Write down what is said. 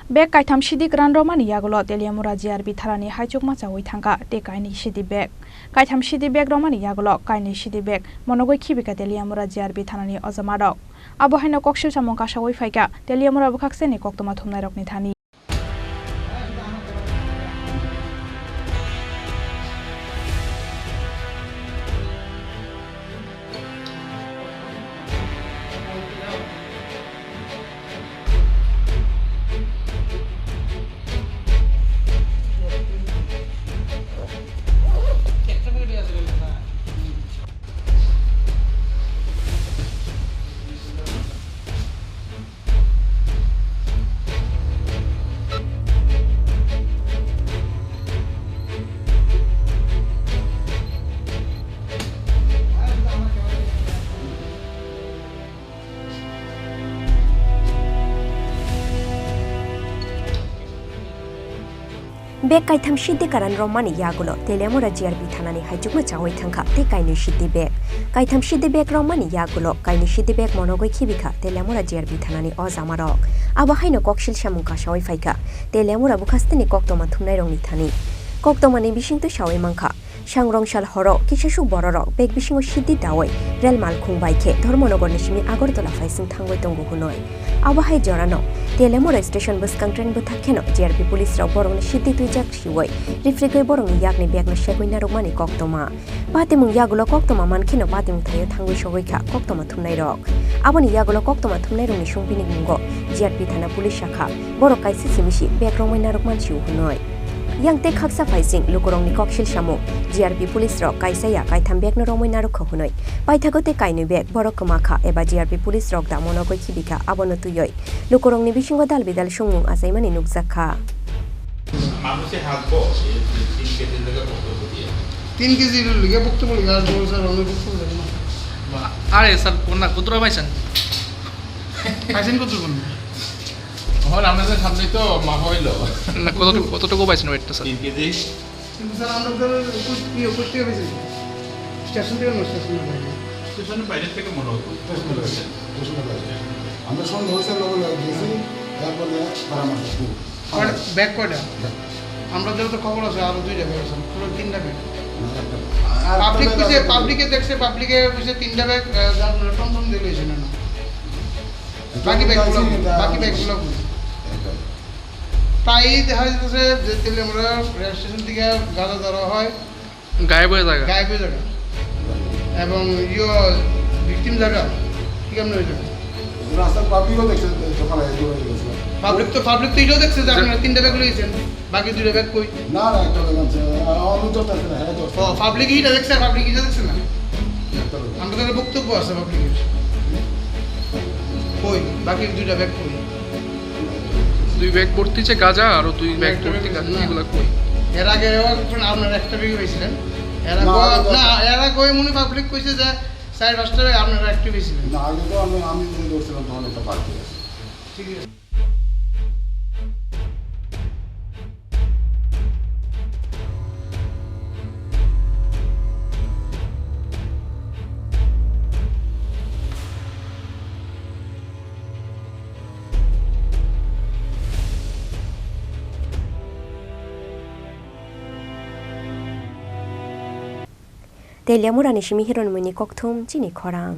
Bek kaitam sidik ran romani yagulo Teliamura JRB tharani haijok machawi thangka te kaini sidi bek. Kaitam sidi bek romani yagulo kaini sidi bek monogoi khibika Teliamura JRB thanani ojamarok. Abo haino koksil samong kasawoi faika Teliamura bukhakseni koktoma thumnai rokni thani. Bek kaitam shidi karan romani yagulo Teliamura JRB thanani haijok machawi thangka te kaini shidi bek. Kaitam shidi bek romani yagulo kaini shidi bek monogoi khibika Teliamura JRB thanani ojamarok. Abo haino koksil samung kasawai faika Teliamura bukhasteni koktoma thumnai rongni thani. Koktomani bisingto sawai mangkha Sangrongshal horo kishasu bororok bek bisingo shidi dawai rel malkhung baikhe Dharmonogor ni simi Agartala faising thangbai tongo hunoi. Abo hai jorano Teliamura station buskang train buthakheno JRB police rok borongni shidi tuijak siwai rifrigoi borongni yakni bekno shekoina rokmani koktoma. Patimung yagulo koktoma mankheno patimung thayo thangbai sogoikha koktoma thumnai rok. Aboni yagulo koktoma thumnai rokni sungpini mungo JRB thana police shakha borok kaisi simisi bek romaina rokman siu hunoi. Yang te khaksa faising lukorongni koksil samu JRB police rok kaisaya kaitam bek no romoina rok khunoi paithagote kaini bek borok kamakha eba JRB police rok da monogoi khibika abono tuyoi lukorongni bisingo dal bidal sungmung asaimani nukjakha মানুষে হাতবো 3 KG থেকে বক্তব্য দিয়ে 3 KG লিগে বক্তব্য লিগে আর বড় sir অনেক বক্তব্য দেন না আরে স্যার কোনা কতটা পাইছেন পাইছেন কত কোন এখন আমাদের সামনে তো মা হইলো না কতটুকু পাইছেন ওয়েটটা স্যার 3 কেজি কিন্তু স্যার আমরা তো কি করতে হবে স্টেশন থেকে স্টেশনের বাইরে থেকে মনে হতো আমরা সন্ধ্যা হয়েছে গেছি তারপরে ব্যাগ কয়টা আমরা তো খবর আছে আরো 2টা ব্যাগ আছে পুরো 3টা ব্যাগ পাবলিকে দেখছে পাবলিকে কইছে 3টা ব্যাগ টমটম দিয়ে লইছে না বাকি ব্যাগগুলো তাই দেখা যাচ্ছে যে তেলিয়ামুড়া রেল স্টেশন থেকে গাড়ি ধরা হয় গায়েব হয়ে জায়গা এবং ভিকটিম জায়গা কি কেমন হয়েছে রাস্তার পাবলিকও দেখছে সকালে পাবলিক তো এটাও দেখছে যে আপনারা 3টা ব্যাগ লইছেন বাকি 2টা ব্যাগ কই না একটা ব্যাগ আছে অনুযত আছে না পাবলিক এটা দেখছে না আমাদের বক্তব্য আছে পাবলিকের কই বাকি 2টা ব্যাগ কই 2 ব্যাগ ভর্তিছে গাঁজা আর 2 ব্যাগ ভর্তি গাঁজা এগুলা কই এর আগে আপনারা একটা ব্যাগ পাইছিলেন এর আগে মনে পাবলিক কইছে যে 4-5টা ব্যাগ আপনারা একটা পাইছিলেন না আগে তো আমি ধরছিলাম তখন একটা পার্টি আছে ঠিক আছে Teliamura ni simi hiron muni kokthum chini khorang